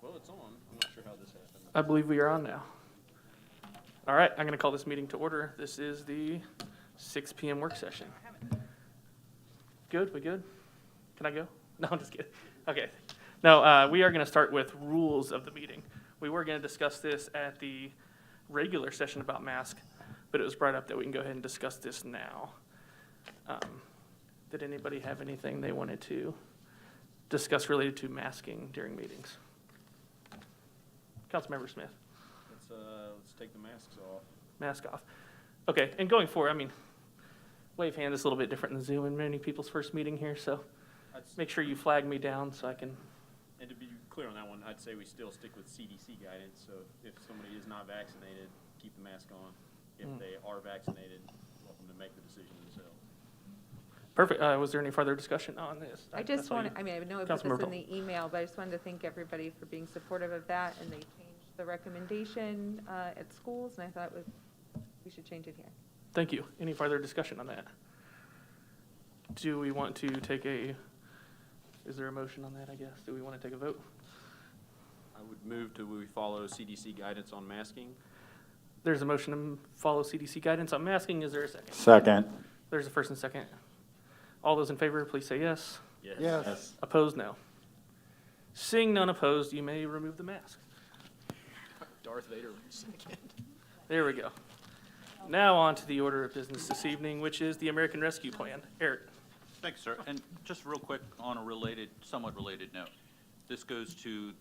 Well, it's on. I'm not sure how this happened. I believe we are on now. All right, I'm going to call this meeting to order. This is the 6 p.m. work session. Good? We good? Can I go? No, I'm just kidding. Okay. No, we are going to start with rules of the meeting. We were going to discuss this at the regular session about mask, but it was brought up that we can go ahead and discuss this now. Did anybody have anything they wanted to discuss related to masking during meetings? Councilmember Smith. Let's take the masks off. Mask off. Okay, and going forward, I mean, wave hand is a little bit different than Zoom in many people's first meeting here, so make sure you flag me down so I can. And to be clear on that one, I'd say we still stick with CDC guidance. So if somebody is not vaccinated, keep the mask on. If they are vaccinated, welcome to make the decision themselves. Perfect. Was there any further discussion on this? I just want to, I mean, I know I put this Councilmember in the email, but I just wanted to thank everybody for being supportive of that, and they changed the recommendation at schools, and I thought we should change it here. Thank you. Any further discussion on that? Do we want to take is there a motion on that, I guess? Do we want to take a vote? I would move to we follow CDC guidance on masking. There's a motion to follow CDC guidance on masking. Is there a second? Second. There's a first and second. All those in favor, please say yes. Yes. Yes. Opposed, no. Seeing none opposed, you may remove the mask. Darth Vader second. There we go. Now on to the order of business this evening, which is the American Rescue Plan. Eric. Thanks, sir. And just real quick on a somewhat related note, this goes to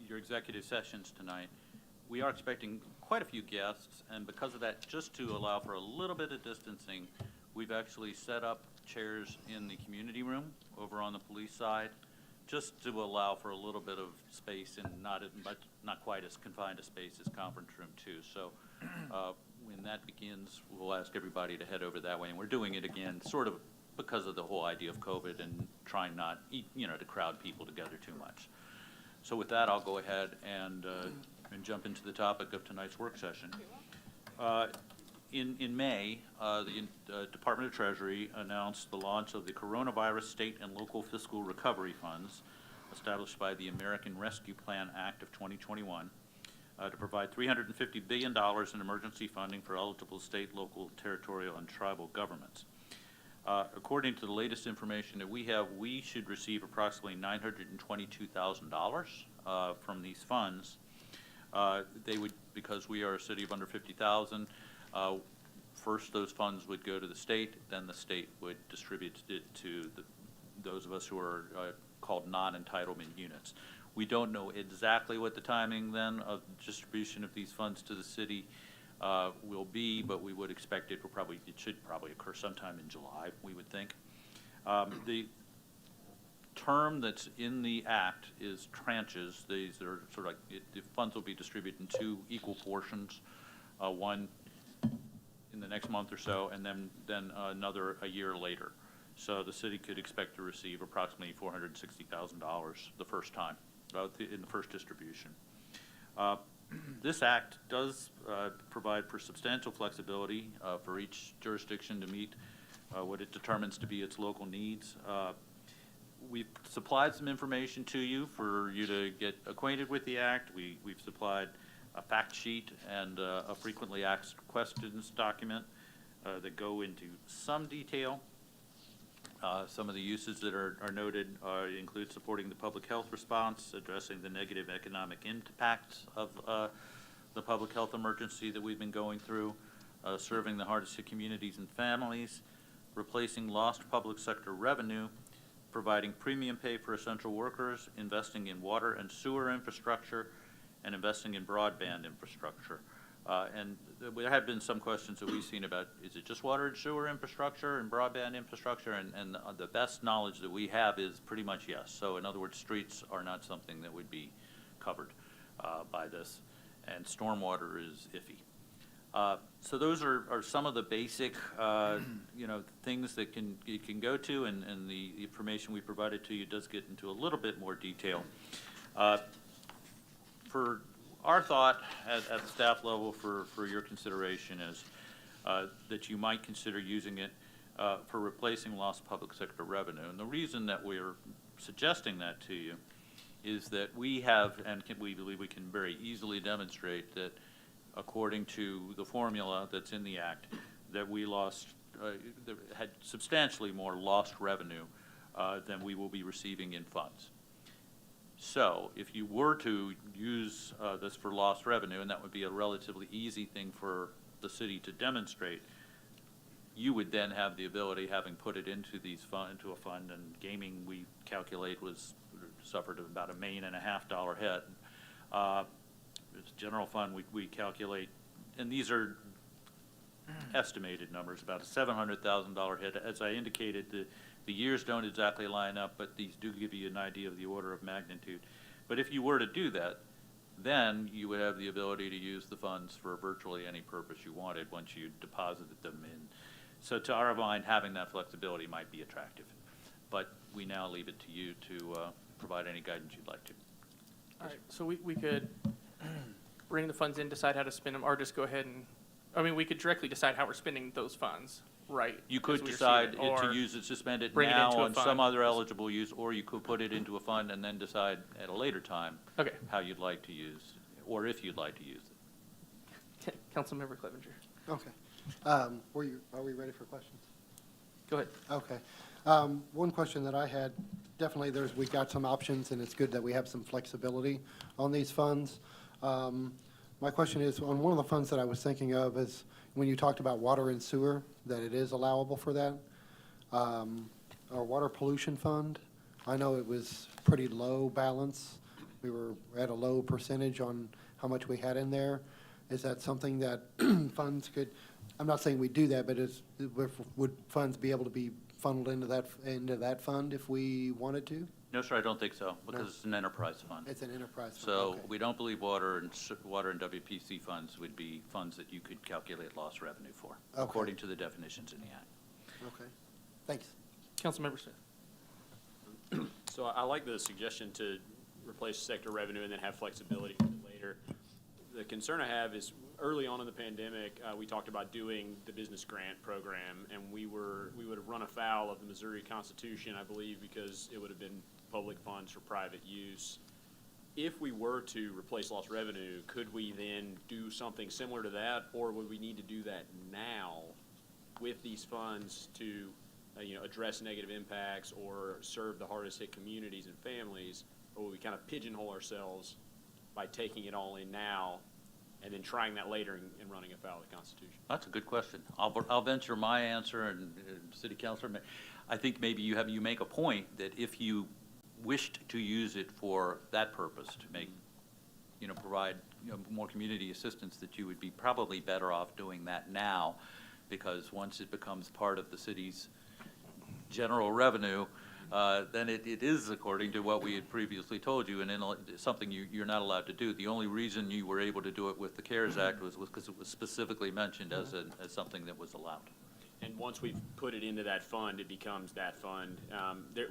your executive sessions tonight. We are expecting quite a few guests, and because of that, just to allow for a little bit of distancing, we've actually set up chairs in the community room over on the police side, just to allow for a little bit of space and not quite as confined a space as conference room 2. So when that begins, we'll ask everybody to head over that way. And we're doing it again sort of because of the whole idea of COVID and trying not to crowd people together too much. So with that, I'll go ahead and jump into the topic of tonight's work session. In May, the Department of Treasury announced the launch of the Coronavirus State and Local Fiscal Recovery Funds, established by the American Rescue Plan Act of 2021, to provide $350 billion in emergency funding for eligible state, local, territorial, and tribal governments. According to the latest information that we have, we should receive approximately $922,000 from these funds. They would, because we are a city of under 50,000, first those funds would go to the state, then the state would distribute it to those of us who are called non-entitlement units. We don't know exactly what the timing then of distribution of these funds to the city will be, but we would expect it should probably occur sometime in July, we would think. The term that's in the act is tranches. These are sort of like the funds will be distributed in 2 equal portions, one in the next month or so, and then another a year later. So the city could expect to receive approximately $460,000 the first time in the first distribution. This act does provide for substantial flexibility for each jurisdiction to meet what it determines to be its local needs. We've supplied some information to you for you to get acquainted with the act. We've supplied a fact sheet and a frequently asked questions document that go into some detail. Some of the uses that are noted include supporting the public health response, addressing the negative economic impacts of the public health emergency that we've been going through, serving the hardest hit communities and families, replacing lost public sector revenue, providing premium pay for essential workers, investing in water and sewer infrastructure, and investing in broadband infrastructure. And there have been some questions that we've seen about, is it just water and sewer infrastructure and broadband infrastructure? And the best knowledge that we have is pretty much yes. So in other words, streets are not something that would be covered by this, and stormwater is iffy. So those are some of the basic things that you can go to, and the information we provided to you does get into a little bit more detail. For our thought at the staff level for your consideration is that you might consider using it for replacing lost public sector revenue. And the reason that we're suggesting that to you is that we have, and we believe we can very easily demonstrate that according to the formula that's in the Act, that we lost, that had substantially more lost revenue than we will be receiving in funds. So if you were to use this for lost revenue, and that would be a relatively easy thing for the city to demonstrate, you would then have the ability, having put it into into a fund, and gaming we calculate suffered about $1.5 million hit. General fund we calculate, and these are estimated numbers, about a $700,000 hit. As I indicated, the years don't exactly line up, but these do give you an idea of the order of magnitude. But if you were to do that, then you would have the ability to use the funds for virtually any purpose you wanted once you deposited them in. So to our mind, having that flexibility might be attractive. But we now leave it to you to provide any guidance you'd like to. All right, so we could bring the funds in, decide how to spend them, or just go ahead and, I mean, we could directly decide how we're spending those funds, right? You could as we decide receive it, to or use it, suspend it bring it now into a on some fund. other eligible use, or you could put it into a fund and then decide at a later time Okay. how you'd like to use, or if you'd like to use it. Councilmember Clevenger, Okay. Are we ready for questions? go ahead. Okay. One question that I had, definitely we got some options, and it's good that we have some flexibility on these funds. My question is, on one of the funds that I was thinking of is when you talked about water and sewer, that it is allowable for that. Our water pollution fund, I know it was pretty low balance. We were at a low percentage on how much we had in there. Is that something that funds could, I'm not saying we do that, but would funds be able to be funneled into that fund if we wanted to? No, sir, I don't think so, because No. it's an enterprise fund. It's an enterprise fund. So Okay. we don't believe water and WPC funds would be funds that you could calculate lost revenue for, Okay. according to the definitions in the Act. Okay, thanks. Councilmember Smith. So I like the suggestion to replace sector revenue and then have flexibility with it later. The concern I have is early on in the pandemic, we talked about doing the business grant program, and we would have run afoul of the Missouri Constitution, I believe, because it would have been public funds for private use. If we were to replace lost revenue, could we then do something similar to that, or would we need to do that now with these funds to address negative impacts or serve the hardest hit communities and families, or would we kind of pigeonhole ourselves by taking it all in now and then trying that later and running afoul of the Constitution? That's a good question. I'll venture my answer, and City Councilor, I think maybe you make a point that if you wished to use it for that purpose, to make, provide more community assistance, that you would be probably better off doing that now, because once it becomes part of the city's general revenue, then it is according to what we had previously told you, and then something you're not allowed to do. The only reason you were able to do it with the CARES Act was because it was specifically mentioned as something that was allowed. And once we've put it into that fund, it becomes that fund.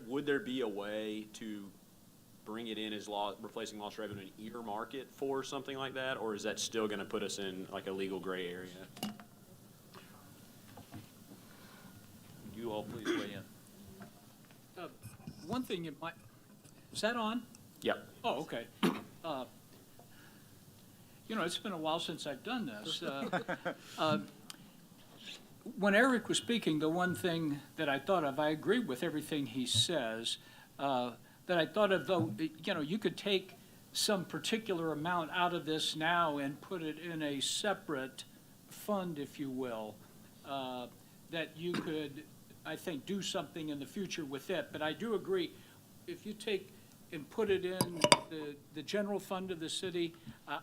Would there be a way to bring it in as replacing lost revenue and earmark it for something like that, or is that still going to put us in like a legal gray area? You all please weigh in. One thing is that on? Yep. Oh, okay. It's been a while since I've done this. When Eric was speaking, the one thing that I thought of, I agree with everything he says, that I thought of, though, you could take some particular amount out of this now and put it in a separate fund, if you will, that you could, I think, do something in the future with it. But I do agree, if you take and put it in the general fund of the city,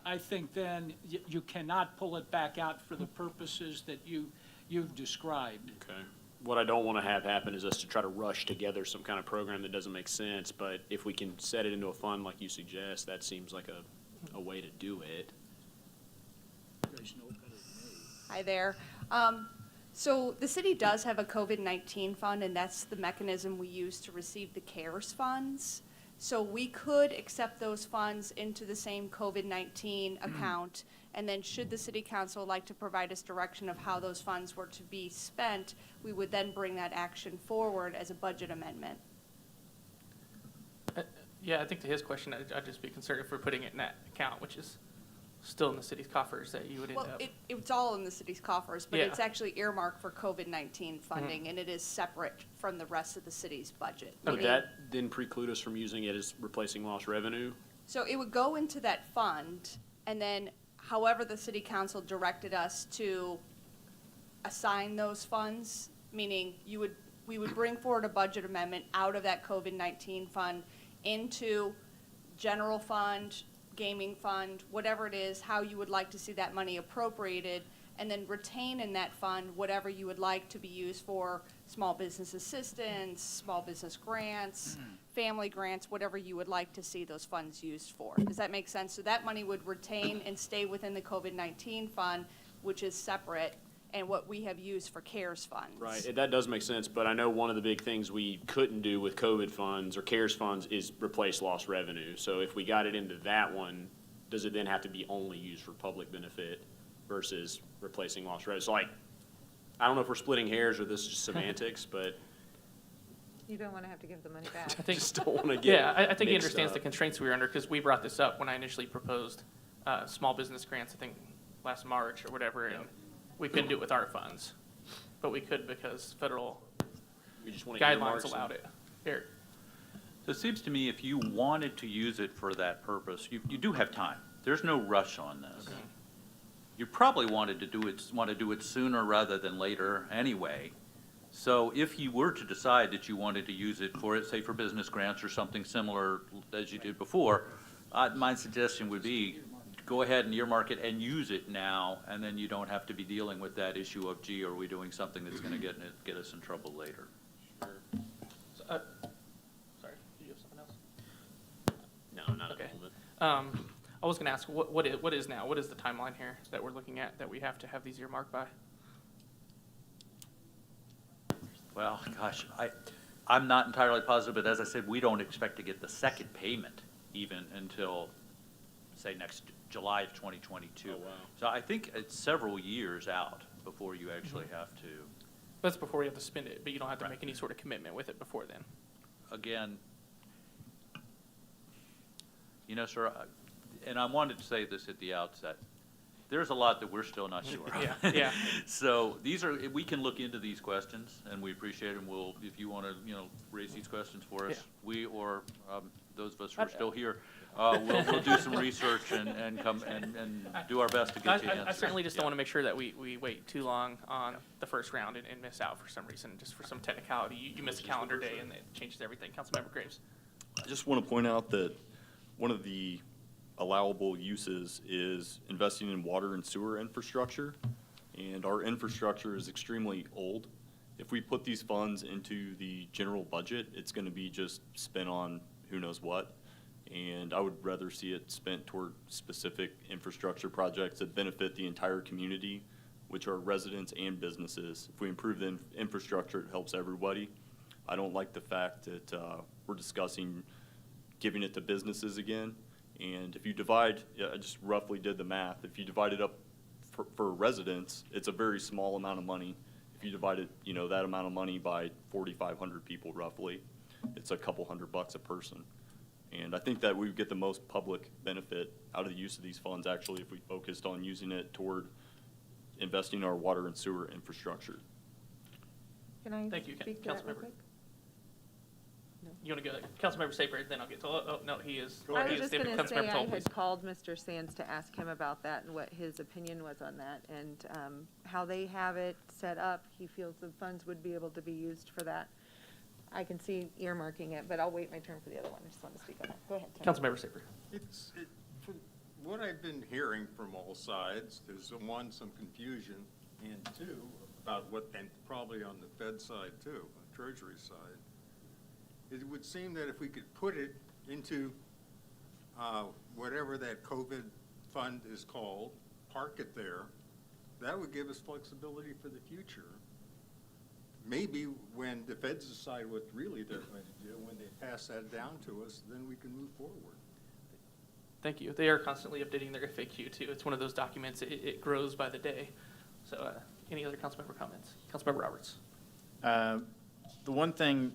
I think then you cannot pull it back out for the purposes that you've described. Okay. What I don't want to have happen is us to try to rush together some kind of program that doesn't make sense, but if we can set it into a fund like you suggest, that seems like a way to do it. Hi there. So the city does have a COVID-19 fund, and that's the mechanism we use to receive the CARES funds. So we could accept those funds into the same COVID-19 account, and then should the city council like to provide us direction of how those funds were to be spent, we would then bring that action forward as a budget amendment. Yeah, I think to his question, I'd just be concerned if we're putting it in that account, which is still in the city's coffers, that you would end Well, up. it's all in the city's coffers, but Yeah. it's actually earmarked for COVID-19 funding, and it is separate from the rest of the city's budget. Would Meaning- that then preclude us from using it as replacing lost revenue? So it would go into that fund, and then however the city council directed us to assign those funds, meaning we would bring forward a budget amendment out of that COVID-19 fund into general fund, gaming fund, whatever it is, how you would like to see that money appropriated, and then retain in that fund whatever you would like to be used for small business assistance, small business grants, family grants, whatever you would like to see those funds used for. Does that make sense? So that money would retain and stay within the COVID-19 fund, which is separate, and what we have used for CARES funds. Right, that does make sense, but I know one of the big things we couldn't do with COVID funds or CARES funds is replace lost revenue. So if we got it into that one, does it then have to be only used for public benefit versus replacing lost revenue? So like, I don't know if we're splitting hairs or this is just semantics, but You don't want to have to give the money back. I think, just don't want to get yeah, I think he mixed understands the up. constraints we were under, because we brought this up when I initially proposed small business grants, I think last March or whatever, and we couldn't do it with our funds. But we could because federal We just want to earmark guidelines some- allowed it. Eric? So it seems to me if you wanted to use it for that purpose, you do have time. There's no rush on this. You probably want to do it sooner rather than later anyway. So if you were to decide that you wanted to use it for, say, for business grants or something similar as you did before, my suggestion would be, go ahead and earmark it and use it now, and then you don't have to be dealing with that issue of, gee, are we doing something that's gonna get us in trouble later? So, sorry, do you have something else? No, not at the Okay. moment. I was gonna ask, what is the timeline here that we're looking at, that we have to have these earmarked by? Well, gosh, I'm not entirely positive, but as I said, we don't expect to get the second payment even until, say, next July of 2022. Oh, wow. So I think it's several years out before you actually have to, That's before we have to spend it, but you don't have to Right. make any sort of commitment with it before then. again, sir, and I wanted to say this at the outset, there's a lot that we're still not sure of. Yeah, yeah. So we can look into these questions, and we appreciate them. If you want to, raise these questions for us, Yeah. we or those of us who are still here, we'll do some research and come and do our best to get you I answers. certainly just Yeah. don't want to make sure that we wait too long on the first round and miss out for some reason, just for some technicality. You miss a calendar day and it changes everything. Councilmember Graves? I just want to point out that one of the allowable uses is investing in water and sewer infrastructure, and our infrastructure is extremely old. If we put these funds into the general budget, it's going to be just spent on who knows what, and I would rather see it spent toward specific infrastructure projects that benefit the entire community, which are residents and businesses. If we improve the infrastructure, it helps everybody. I don't like the fact that we're discussing giving it to businesses again. And if you divide, I just roughly did the math, if you divide it up for residents, it's a very small amount of money. If you divide it, that amount of money by 4,500 people roughly, it's a couple $100 a person. And I think that we would get the most public benefit out of the use of these funds actually if we focused on using it toward investing in our water and sewer infrastructure. Can I Thank you, speak to that real Councilmember. quick? You want to go, Councilmember Saber, then I'll get to, no, he is. I he was is just going to say, Councilmember I Toll, please. had called Mr. Sands to ask him about that and what his opinion was on that, and how they have it set up. He feels the funds would be able to be used for that. I can see earmarking it, but I'll wait my turn for the other one. I just want to speak on that. Go ahead, Tim. Councilmember Saber. From what I've been hearing from all sides, there's one, some confusion, and two, about and probably on the Fed side too, on the Treasury side. It would seem that if we could put it into whatever that COVID fund is called, park it there, that would give us flexibility for the future. Maybe when the feds decide what really they're going to do, when they pass that down to us, then we can move forward. Thank you. They are constantly updating their FAQ too. It's one of those documents, it grows by the day. So any other councilmember comments? Councilmember Roberts. The one thing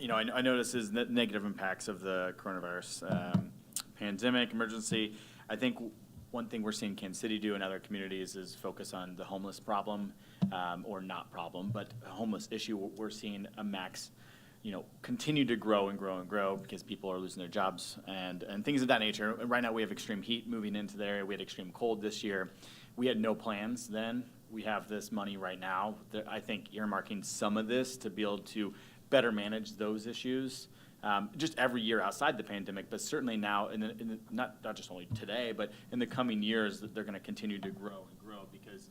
you know, I notices the negative impacts of the coronavirus pandemic, emergency. I think one thing we're seeing Kansas City do in other communities is focus on the homeless problem, or not problem, but a homeless issue. We're seeing a max, you know, continue to grow and grow and grow because people are losing their jobs and things of that nature. And right now we have extreme heat moving into the area. We had extreme cold this year. We had no plans then. We have this money right now. I think earmarking some of this to be able to better manage those issues, just every year outside the pandemic, but certainly now, not just only today, but in the coming years, that they're going to continue to grow and grow because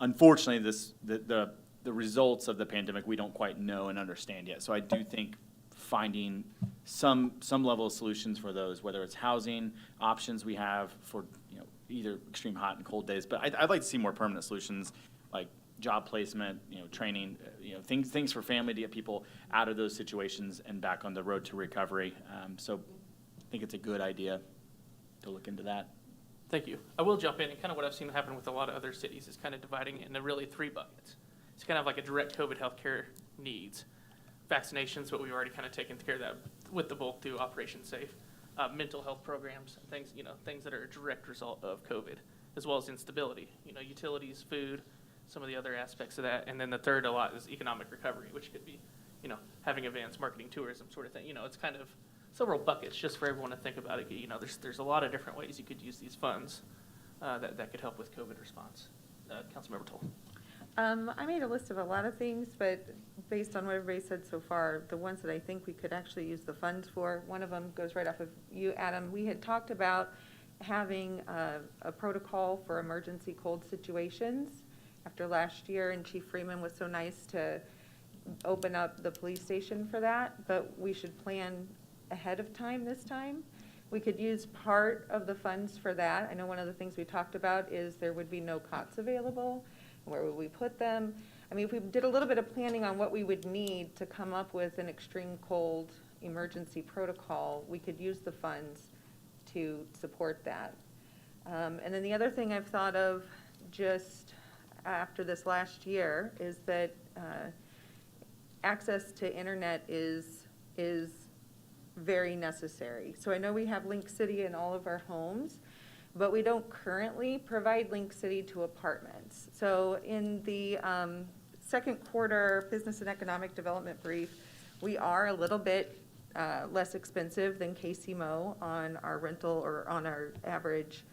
unfortunately, the results of the pandemic we don't quite know and understand yet. So I do think finding some level of solutions for those, whether it's housing options we have for, you know, either extreme hot and cold days, but I'd like to see more permanent solutions like job placement, you know, training, you know, things for family to get people out of those situations and back on the road to recovery. So I think it's a good idea to look into that. Thank you. I will jump in, and kind of what I've seen happen with a lot of other cities is kind of dividing it into really 3 buckets. It's kind of like a direct COVID healthcare needs. Vaccinations, but we've already kind of taken care of that with the bulk through Operation Safe. Mental health programs, and things, you know, things that are a direct result of COVID, as well as instability, you know, utilities, food, some of the other aspects of that. And then the third a lot is economic recovery, which could be, you know, having events, marketing, tourism sort of thing. You know, it's kind of several buckets just for everyone to think about it. You know, there's a lot of different ways you could use these funds that could help with COVID response. Councilmember Toll. I made a list of a lot of things, but based on what everybody said so far, the ones that I think we could actually use the funds for, one of them goes right off of you, Adam. We had talked about having a protocol for emergency cold situations after last year, and Chief Freeman was so nice to open up the police station for that, but we should plan ahead of time this time. We could use part of the funds for that. I know one of the things we talked about is there would be no cots available. Where would we put them? I mean, if we did a little bit of planning on what we would need to come up with an extreme cold emergency protocol, we could use the funds to support that. And then the other thing I've thought of just after this last year is that access to internet is very necessary. So I know we have Link City in all of our homes, but we don't currently provide Link City to apartments. So in the second quarter Business and Economic Development brief, we are a little bit less expensive than KCMO on our rental or on our average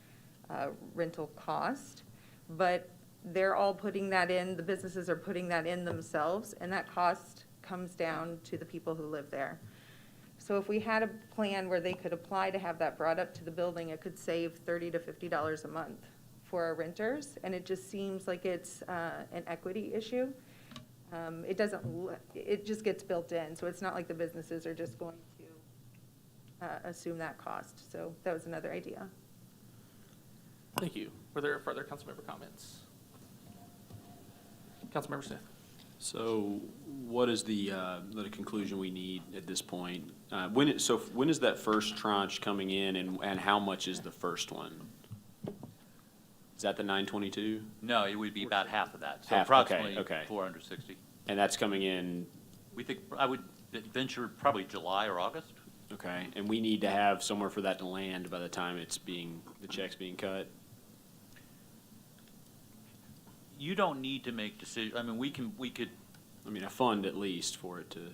rental cost. But they're all putting that in, the businesses are putting that in themselves, and that cost comes down to the people who live there. So if we had a plan where they could apply to have that brought up to the building, it could save $30 to $50 a month for our renters, and it just seems like it's an equity issue. It just gets built in, so it's not like the businesses are just going to assume that cost. So that was another idea. Thank you. Were there further councilmember comments? Councilmember Smith. So what is the conclusion we need at this point? When is that first tranche coming in, and how much is the first one? Is that the 922? No, it would be about half of that, so Half, okay, approximately okay. 460. And that's coming in, We think, I would venture probably July or August. okay, and we need to have somewhere for that to land by the time the check's being cut? You don't need to make decisions, I mean, we could, I mean, a fund at least for it to,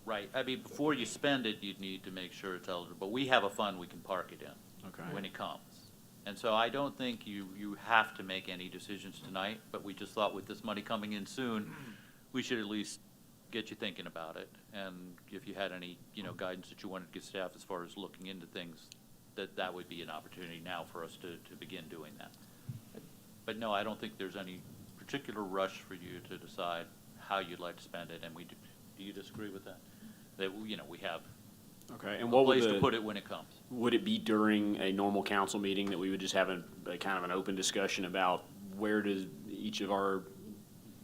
right, I mean, before you spend it, you'd need to make sure it's eligible, but we have a fund we can park it in okay. when it comes. And so I don't think you have to make any decisions tonight, but we just thought with this money coming in soon, we should at least get you thinking about it. And if you had any, guidance that you wanted to give staff as far as looking into things, that would be an opportunity now for us to begin doing that. But no, I don't think there's any particular rush for you to decide how you'd like to spend it, and do you disagree with that? That, we have Okay, and a what would place to put it when it comes. would it be during a normal council meeting that we would just have a kind of an open discussion about where does each of our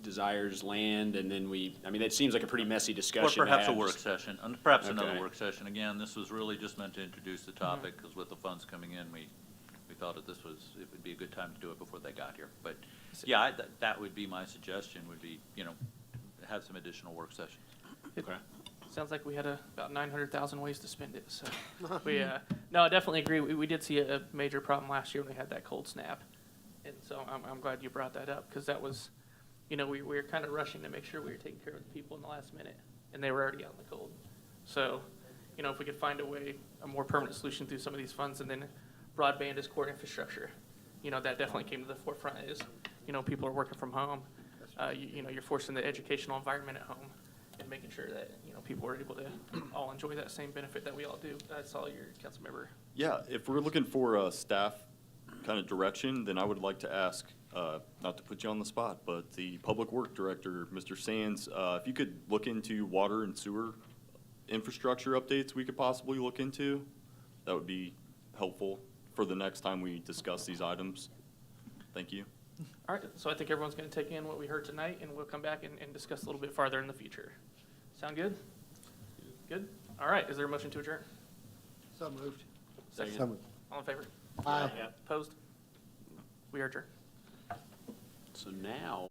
desires land, and then it seems like a pretty messy discussion. Or perhaps to a have, work just- session, and perhaps another Okay. work session. Again, this was really just meant to introduce the topic, because with the funds coming in, we thought that it would be a good time to do it before they got here. But, yeah, that would be my suggestion, would be, have some additional work sessions. Okay. Sounds like we had about 900,000 ways to spend it, so. No, I definitely agree. We did see a major problem last year when we had that cold snap. And so I'm glad you brought that up, because that was, we were kind of rushing to make sure we were taking care of the people in the last minute, and they were already out in the cold. So, if we could find a more permanent solution through some of these funds, and then broadband as core infrastructure, that definitely came to the forefront is, people are working from home. You're forcing the educational environment at home and making sure that, people are able to all enjoy that same benefit that we all do. I saw your council member. Yeah, if we're looking for staff kind of direction, then I would like to ask, not to put you on the spot, but the Public Work Director, Mr. Sands, if you could look into water and sewer infrastructure updates we could possibly look into, that would be helpful for the next time we discuss these items. Thank you. All right, so I think everyone's going to take in what we heard tonight, and we'll come back and discuss a little bit farther in the future. Sound good? Good? All right, is there a motion to adjourn? So moved. Second. So moved. All in favor? Aye. Opposed? We are adjourned. So now,